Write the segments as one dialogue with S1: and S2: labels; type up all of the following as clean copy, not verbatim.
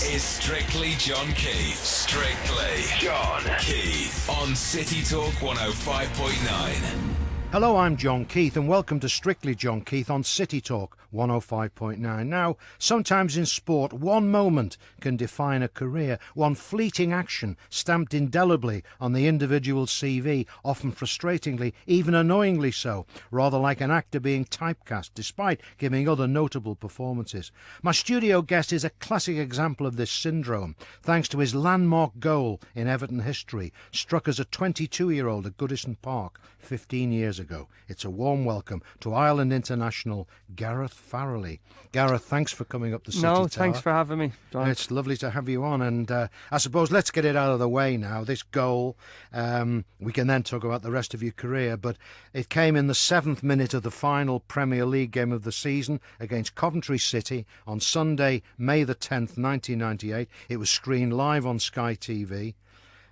S1: is Strictly John Keith. Strictly John Keith on City Talk 105.9.
S2: Hello, I'm John Keith and welcome to Strictly John Keith on City Talk 105.9. Now, sometimes in sport, one moment can define a career, one fleeting action stamped indelibly on the individual's CV, often frustratingly, even annoyingly so, rather like an actor being typecast despite giving other notable performances. My studio guest is a classic example of this syndrome, thanks to his landmark goal in Everton history, struck as a 22-year-old at Goodison Park 15 years ago. It's a warm welcome to Ireland international Gareth Farrelly. Gareth, thanks for coming up the City Tower.
S3: Thanks for having me, John.
S2: It's lovely to have you on, and I suppose let's get it out of the way now. This goal, we can then talk about the rest of your career, but it came in the 7th minute of the final Premier League game of the season against Coventry City on Sunday, May the 10th, 1998. It was screened live on Sky TV.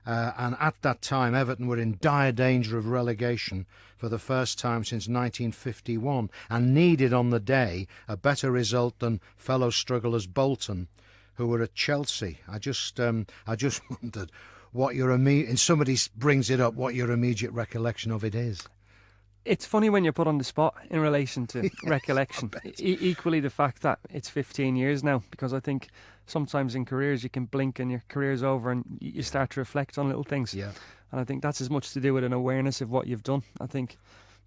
S2: And at that time, Everton were in dire danger of relegation for the first time since 1951 and needed on the day a better result than fellow strugglers Bolton, who were at Chelsea. I just wondered what your and somebody brings it up, what your immediate recollection of it is.
S3: It's funny when you're put on the spot in relation to recollection. Equally the fact that it's 15 years now, because I think sometimes in careers you can blink and your career's over and you start to reflect on little things. Yeah. And I think that's as much to do with an awareness of what you've done. I think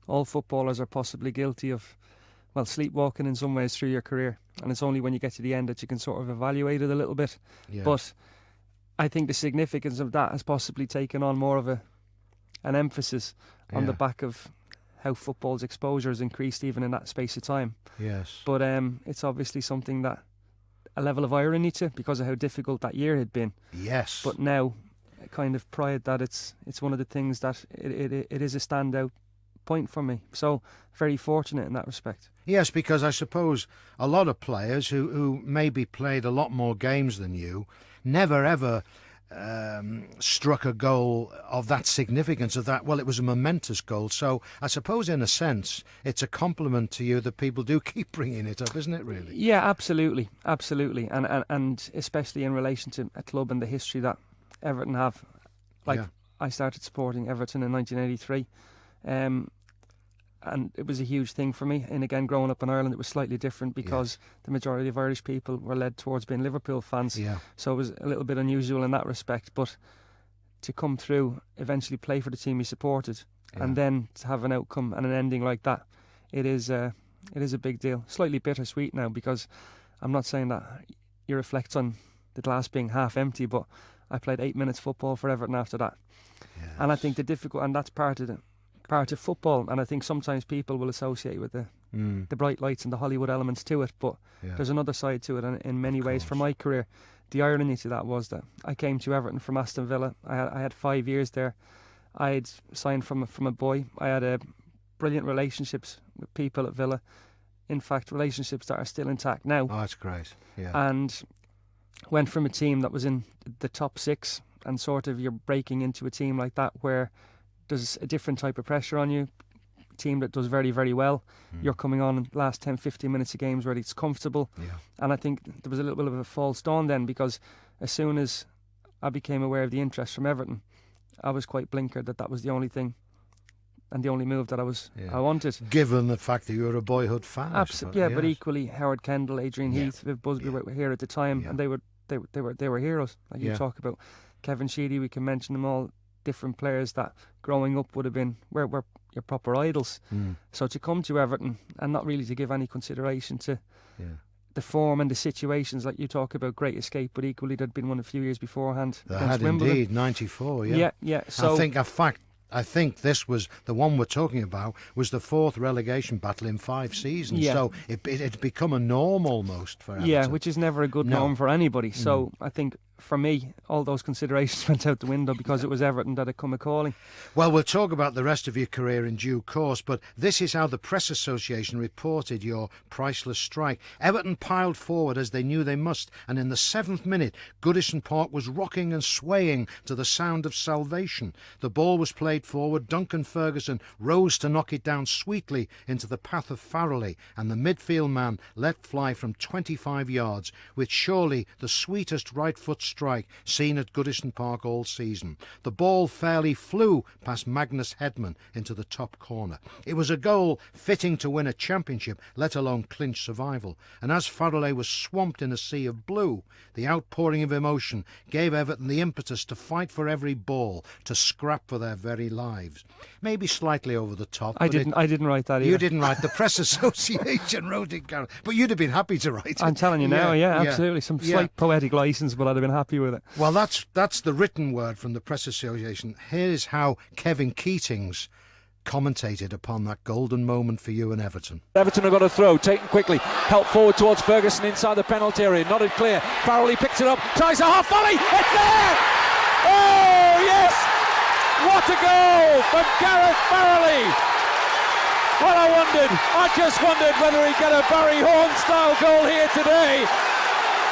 S3: all footballers are possibly guilty of, well, sleepwalking in some ways through your career. And it's only when you get to the end that you can sort of evaluate it a little bit. Yeah. But I think the significance of that has possibly taken on more of an emphasis on the back of how football's exposure has increased even in that space of time. Yes. But it's obviously something that a level of irony to, because of how difficult that year had been. Yes. But now, kind of pride that it's one of the things that it is a standout point for me. So very fortunate in that respect.
S2: Yes, because I suppose a lot of players who maybe played a lot more games than you never ever struck a goal of that significance, of that, well, it was a momentous goal. So I suppose in a sense it's a compliment to you that people do keep bringing it up, isn't it, really?
S3: Yeah, absolutely. And especially in relation to a club and the history that Everton have. I started supporting Everton in 1983, and it was a huge thing for me. And again, growing up in Ireland, it was slightly different because the majority of Irish people were led towards being Liverpool fans. Yeah. So it was a little bit unusual in that respect. But to come through, eventually play for the team you supported, and then to have an outcome and an ending like that, it is a big deal. Slightly bittersweet now, because I'm not saying that you reflect on the glass being half empty, but I played 8 minutes football for Everton after that. Yes. And I think and that's part of football, and I think sometimes people will associate with the bright lights and the Hollywood elements to it, but there's another side to it, and in many ways for my career, the irony to that was that I came to Everton from Aston Villa. I had 5 years there. I'd signed from a boy. I had brilliant relationships with people at Villa. In fact, relationships that are still intact now.
S2: Oh, that's great. Yeah.
S3: And went from a team that was in the top 6, and sort of you're breaking into a team like that where there's a different type of pressure on you. A team that does very, very well. You're coming on in the last 10, 15 minutes of games where it's comfortable. Yeah. And I think there was a little bit of a false dawn then, because as soon as I became aware of the interest from Everton, I was quite blinkered that was the only thing and the only move that I wanted.
S2: Given the fact that you were a boyhood fan.
S3: Absolutely, but equally Howard Kendall, Adrian Heath, Viv Busby were here at the time, and they were heroes. Like you talk about Kevin Sheedy, we can mention them all. Different players that growing up would have been were your proper idols. So to come to Everton and not really to give any consideration to the form and the situations, like you talk about, great escape, but equally there'd been one a few years beforehand.
S2: There had
S3: Wimbledon.
S2: Indeed, 94.
S3: Yeah. So
S2: I think this was the one we're talking about, was the 4th relegation battle in 5 seasons. So it had become a norm almost for Everton.
S3: Yeah, which is never a good norm for anybody. So I think for me, all those considerations went out the window because it was Everton that had come a-calling.
S2: Well, we'll talk about the rest of your career in due course, but this is how the Press Association reported your priceless strike. Everton piled forward as they knew they must, and in the 7th minute, Goodison Park was rocking and swaying to the sound of salvation. The ball was played forward, Duncan Ferguson rose to knock it down sweetly into the path of Farrelly, and the midfield man let fly from 25 yards, with surely the sweetest right-foot strike seen at Goodison Park all season. The ball fairly flew past Magnus Hedman into the top corner. It was a goal fitting to win a championship, let alone clinch survival. And as Farrelly was swamped in a sea of blue, the outpouring of emotion gave Everton the impetus to fight for every ball, to scrap for their very lives. Maybe slightly over the top.
S3: I didn't write that either.
S2: You didn't write. The Press Association wrote it, Gareth. But you'd have been happy to write it.
S3: I'm telling you now, absolutely. Some slight poetic licence, but I'd have been happy with it.
S2: Well, that's the written word from the Press Association. Here's how Kevin Keatings commentated upon that golden moment for you and Everton.
S4: Everton have got a throw, taken quickly, help forward towards Ferguson inside the penalty area, nodded clear. Farrelly picks it up, tries a half volley, it's there! Oh yes! What a goal from Gareth Farrelly! Well, I just wondered whether he'd get a Barry Horn style goal here today.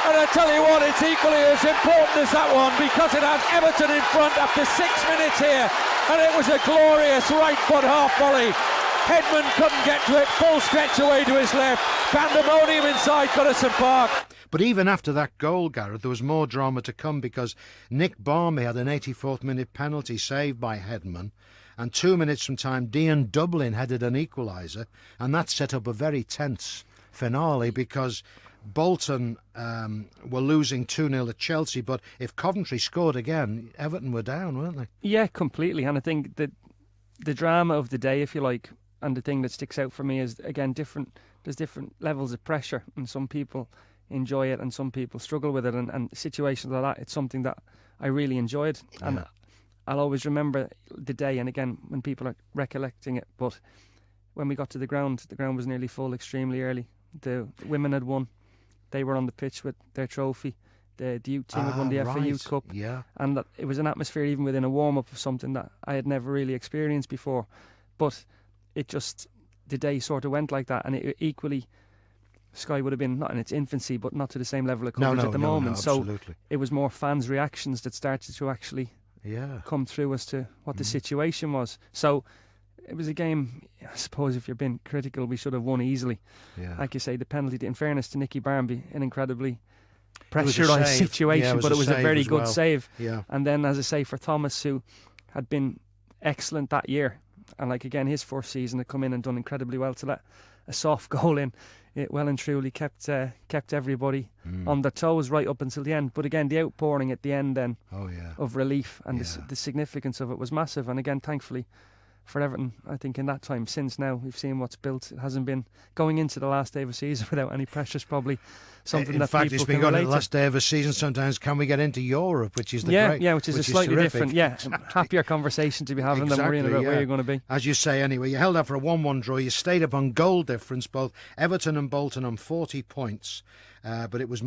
S4: And I tell you what, it's equally as important as that one, because it had Everton in front after 6 minutes here, and it was a glorious right foot half volley. Hedman couldn't get to it, full stretch away to his left. Pandemonium inside Goodison Park.
S2: But even after that goal, Gareth, there was more drama to come, because Nick Barmby had an 84th minute penalty saved by Hedman, and 2 minutes from time Dean Dublin headed an equaliser, and that set up a very tense finale, because Bolton were losing 2-0 at Chelsea, but if Coventry scored again, Everton were down, weren't they?
S3: Yeah, completely. And I think that the drama of the day, if you like, and the thing that sticks out for me is, again, there's different levels of pressure, and some people enjoy it and some people struggle with it, and situations like that, it's something that I really enjoyed. And I'll always remember the day, and again, when people are recollecting it, but when we got to the ground was nearly full extremely early. The women had won. They were on the pitch with their trophy. The youth team had won the FA Youth Cup.
S2: Yeah.
S3: And it was an atmosphere even within a warm-up of something that I had never really experienced before. But it just, the day sort of went like that. And it equally, Sky would have been not in its infancy, but not to the same level of coverage at the moment.
S2: No,
S3: so it was more fans' reactions that started to actually come through as to what the situation was. So it was a game, I suppose if you're being critical, we should have won easily. Yeah. Like you say, the penalty, in fairness to Nicky Barmby, an incredibly pressurised situation, but it was a very good save. Yeah. And then, as I say, for Thomas, who had been excellent that year, and like again, his first season had come in and done incredibly well, to let a soft goal in, it well and truly kept everybody on their toes right up until the end. But again, the outpouring at the end then of relief and the significance of it was massive. And again, thankfully, for Everton, I think in that time since now, we've seen what's built. It hasn't been going into the last day of a season without any pressures, probably something
S2: in
S3: that
S2: fact,
S3: people
S2: it's been
S3: can relate
S2: going to the last day of a season sometimes. Can we get into Europe, which is the
S3: which is a slightly different, happier conversation to be having than worrying about where you're going to be.
S2: As you say, anyway, you held out for a 1-1 draw. You stayed up on goal difference, both Everton and Bolton on 40 points. But it was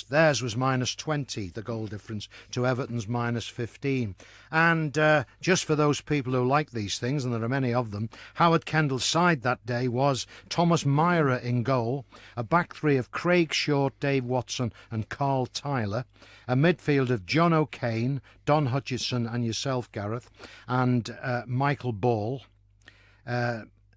S2: theirs was minus 20, the goal difference, to Everton's minus 15. And just for those people who like these things, and there are many of them, Howard Kendall's side that day was Thomas Myra in goal, a back three of Craig Short, Dave Watson and Carl Tyler, a midfield of John O'Kane, Don Hutchison and yourself, Gareth, and Michael Ball.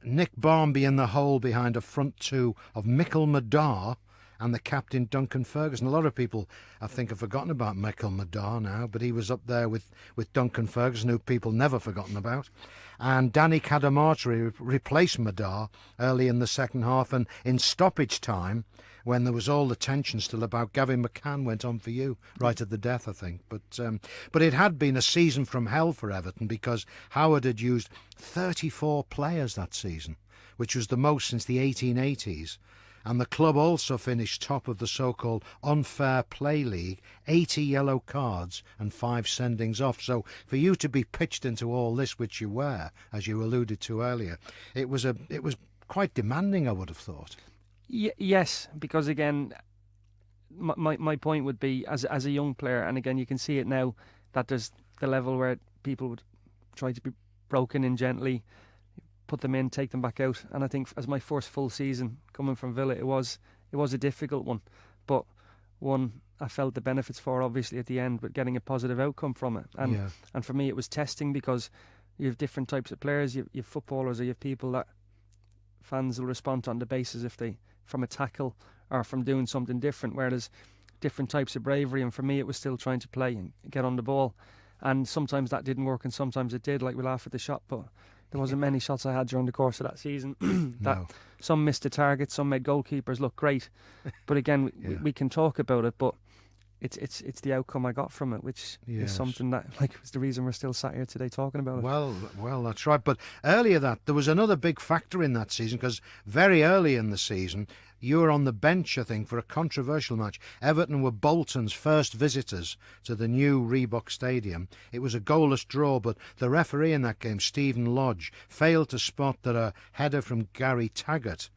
S2: Nick Barmby in the hole behind a front two of Michael Madar and the captain Duncan Ferguson. A lot of people, I think, have forgotten about Michael Madar now, but he was up there with Duncan Ferguson, who people never forgotten about. And Danny Cadamarteri replaced Madar early in the second half, and in stoppage time, when there was all the tension still about, Gavin McCann went on for you right at the death, I think. But it had been a season from hell for Everton, because Howard had used 34 players that season, which was the most since the 1880s. And the club also finished top of the so-called Unfair Play League, 80 yellow cards and 5 sendings off. So for you to be pitched into all this, which you were, as you alluded to earlier, it was quite demanding, I would have thought.
S3: Yes, because again, my point would be, as a young player, and again you can see it now, that there's the level where people would try to be broken in gently, put them in, take them back out. And I think as my first full season coming from Villa, it was a difficult one, but one I felt the benefits for, obviously, at the end, but getting a positive outcome from it. And for me, it was testing, because you have different types of players. You have footballers, or you have people that fans will respond on the basis if they from a tackle or from doing something different, whereas different types of bravery. And for me, it was still trying to play and get on the ball. And sometimes that didn't work, and sometimes it did. Like, we laugh at the shot, but there wasn't many shots I had during the course of that season. Some missed the target, some made goalkeepers look great. But again, we can talk about it, but it's the outcome I got from it, which is something that, like, was the reason we're still sat here today talking about it.
S2: Well, that's right. But earlier there was another big factor in that season, because very early in the season, you were on the bench, I think, for a controversial match. Everton were Bolton's first visitors to the new Reebok Stadium. It was a goalless draw, but the referee in that game, Stephen Lodge, failed to spot that a header from Jerry Taggart,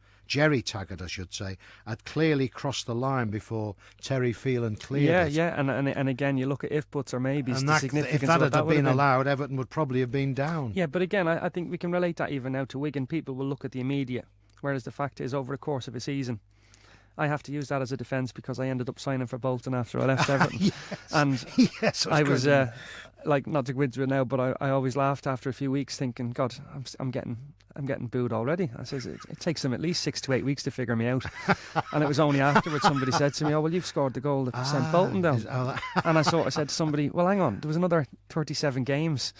S2: I should say, had clearly crossed the line before Terry Phelan cleared it.
S3: Yeah, and again, you look at if, buts or maybes, the significance
S2: if that
S3: of
S2: had been allowed, Everton would probably have been down.
S3: Yeah, but again, I think we can relate that even now to Wigan. People will look at the immediate, whereas the fact is, over the course of a season, I have to use that as a defence, because I ended up signing for Bolton after I left Everton.
S2: Yes.
S3: And
S2: yes,
S3: I was like, not to go into it now, but I always laughed after a few weeks, thinking, God, I'm getting booed already. I says it takes them at least 6 to 8 weeks to figure me out. And it was only afterwards somebody said to me, "Oh, well, you've scored the goal that sent Bolton down." And I sort of said to somebody, "Well, hang on, there was another 37 games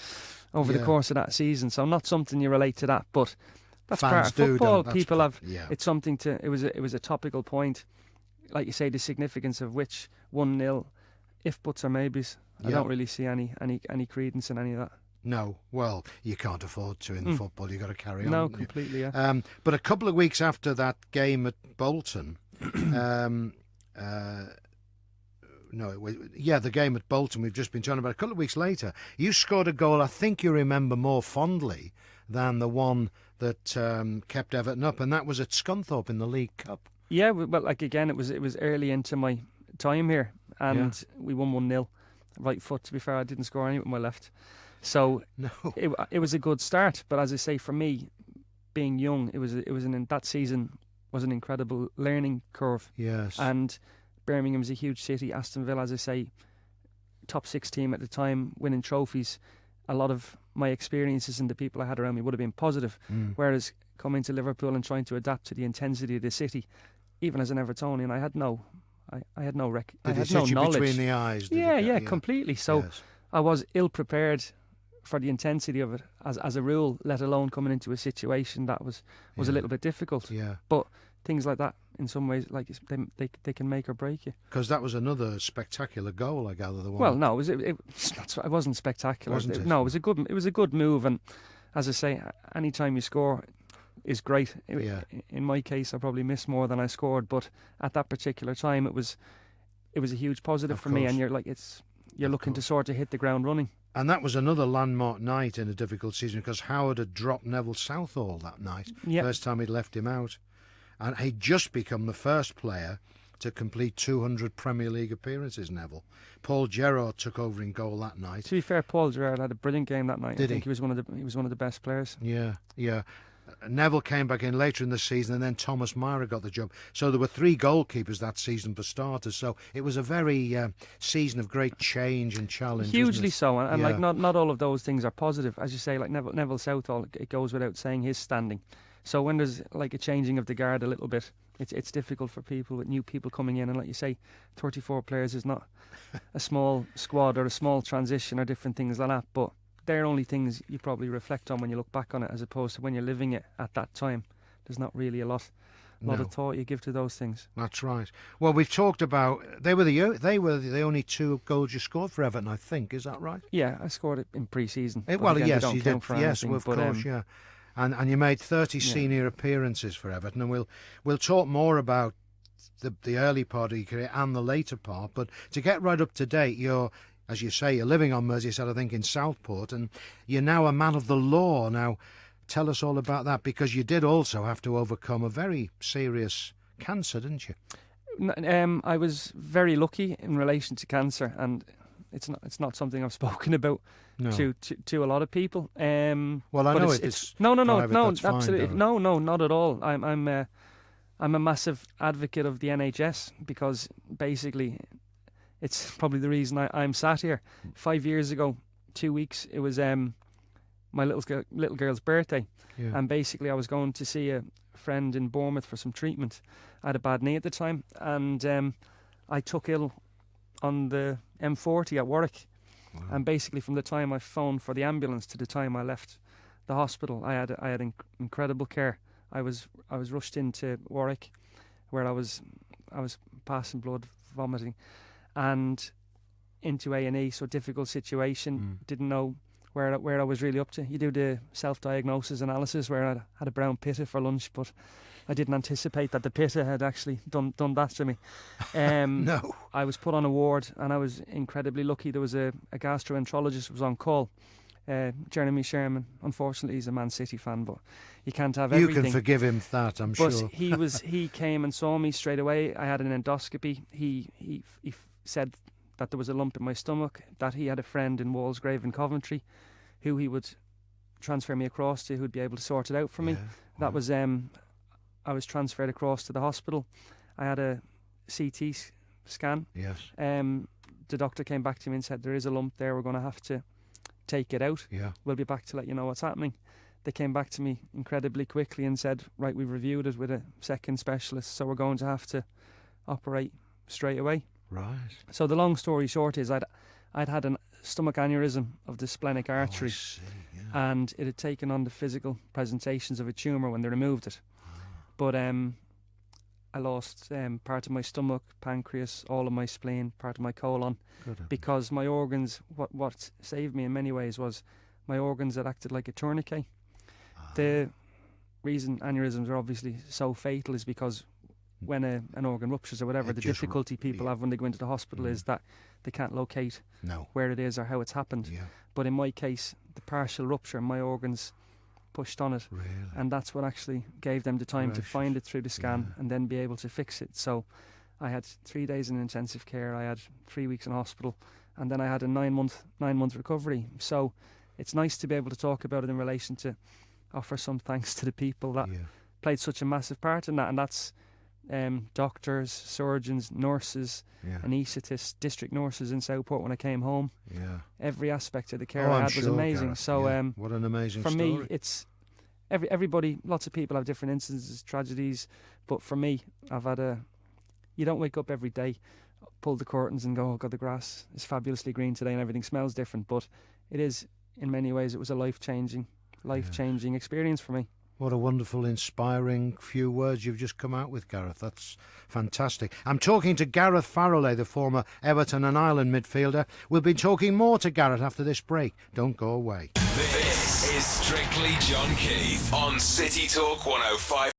S3: over the course of that season, so not something you relate to that, but that's
S2: fans
S3: part of football. People have
S2: it's
S3: something to. It was a topical point, like you say, the significance of which 1-0, if, buts or maybes. I don't really see any credence in any of that.
S2: No, well, you can't afford to in football. You've got to carry on.
S3: No, completely, yeah.
S2: But a couple of weeks after that game at Bolton, the game at Bolton we've just been talking about, a couple of weeks later, you scored a goal I think you remember more fondly than the one that kept Everton up, and that was at Scunthorpe in the League Cup.
S3: Yeah, well, like, again, it was early into my time here, and we won 1-0. Right foot, to be fair, I didn't score any with my left. So it was a good start, but as I say, for me, being young, that season was an incredible learning curve.
S2: Yes.
S3: And Birmingham was a huge city. Aston Villa, as I say, top 6 team at the time, winning trophies. A lot of my experiences and the people I had around me would have been positive. Whereas coming to Liverpool and trying to adapt to the intensity of the city, even as an Evertonian, I had no knowledge.
S2: Between the eyes?
S3: Yeah, completely. So I was ill prepared for the intensity of it as a rule, let alone coming into a situation that was a little bit difficult.
S2: Yeah.
S3: But things like that, in some ways, like, they can make or break you.
S2: Because that was another spectacular goal, I gather. The one.
S3: Well, no, it wasn't spectacular.
S2: Wasn't it?
S3: No, it was a good move, and as I say, any time you score is great. In my case, I probably missed more than I scored, but at that particular time, it was a huge positive for me. And you're looking to sort of hit the ground running.
S2: And that was another landmark night in a difficult season, because Howard had dropped Neville Southall that night, first time he'd left him out, and he'd just become the first player to complete 200 Premier League appearances. Neville. Paul Gerrard took over in goal that night.
S3: To be fair, Paul Gerrard had a brilliant game that night.
S2: Did
S3: I think he was one of the best players.
S2: Yeah. Neville came back in later in the season, and then Thomas Myra got the job. So there were 3 goalkeepers that season for starters. So it was a very season of great change and challenge.
S3: Hugely so, and like not all of those things are positive, as you say. Like Neville Southall, it goes without saying his standing. So when there's like a changing of the guard a little bit, it's difficult for people with new people coming in, and like you say, 34 players is not a small squad or a small transition or different things like that, but they're only things you probably reflect on when you look back on it, as opposed to when you're living it at that time. There's not really a lot of thought you give to those things.
S2: That's right. Well, we've talked about they were the only 2 goals you scored for Everton, I think. Is that right?
S3: Yeah, I scored it in pre-season.
S2: Well, yes, you did. Yes,
S3: anything,
S2: of course, yeah. And you made 30 senior appearances for Everton, and we'll talk more about the early part of your career and the later part. But to get right up to date, as you say, you're living on Merseyside, I think, in Southport, and you're now a man of the law. Now, tell us all about that, because you did also have to overcome a very serious cancer, didn't you?
S3: I was very lucky in relation to cancer, and it's not something I've spoken about to a lot of people.
S2: Well, I know it's
S3: no,
S2: private,
S3: absolutely
S2: fine,
S3: no, not at all. I'm a massive advocate of the NHS, because basically it's probably the reason I'm sat here. 5 years ago, 2 weeks, it was my little girl's birthday, and basically I was going to see a friend in Bournemouth for some treatment. I had a bad knee at the time, and I took ill on the M40 at Warwick. Wow. And basically from the time I phoned for the ambulance to the time I left the hospital, I had incredible care. I was rushed into Warwick, where I was passing blood, vomiting, and into A&E. So difficult situation. Didn't know where I was really up to. You do the self-diagnosis analysis, where I had a brown pitta for lunch, but I didn't anticipate that the pitta had actually done that to me.
S2: No.
S3: I was put on a ward, and I was incredibly lucky. There was a gastroenterologist who was on call, Jeremy Sherman. Unfortunately, he's a Man City fan, but you can't have everything.
S2: You can forgive him that, I'm sure.
S3: But he came and saw me straight away. I had an endoscopy. He said that there was a lump in my stomach, that he had a friend in Walsgrave in Coventry who he would transfer me across to, who'd be able to sort it out for me.
S2: Wow.
S3: That was I was transferred across to the hospital. I had a CT scan.
S2: Yes.
S3: The doctor came back to me and said, there is a lump there, we're going to have to take it out.
S2: Yeah.
S3: We'll be back to let you know what's happening. They came back to me incredibly quickly and said, right, we've reviewed it with a second specialist, so we're going to have to operate straight away.
S2: Right.
S3: So the long story short is I'd had a stomach aneurysm of the splenic artery,
S2: I see, yeah.
S3: and it had taken on the physical presentations of a tumour when they removed it. But I lost part of my stomach, pancreas, all of my spleen, part of my colon, because my organs, what saved me in many ways was my organs that acted like a tourniquet. The reason aneurysms are obviously so fatal is because when an organ ruptures or whatever, the difficulty people have when they go into the hospital is that they can't locate where it is or how it's happened.
S2: Yeah.
S3: But in my case, the partial rupture, my organs pushed on it,
S2: really?
S3: And that's what actually gave them the time to find it through the scan and then be able to fix it. So I had 3 days in intensive care, I had 3 weeks in hospital, and then I had a 9-month recovery. So it's nice to be able to talk about it in relation to offer some thanks to the people that played such a massive part in that, and that's doctors, surgeons, nurses, anaesthetists, district nurses in Southport when I came home. Yeah. Every aspect of the care I had was amazing.
S2: Gareth.
S3: So
S2: what an amazing
S3: for
S2: story.
S3: me, it's everybody, lots of people have different instances, tragedies, but for me, you don't wake up every day, pull the curtains and go, oh God, the grass is fabulously green today and everything smells different, but it is, in many ways, it was a life-changing experience for me.
S2: What a wonderful, inspiring few words you've just come out with, Gareth. That's fantastic. I'm talking to Gareth Farrelly, the former Everton and Ireland midfielder. We'll be talking more to Gareth after this break. Don't go away.
S1: This is Strictly John Keith on City Talk 105.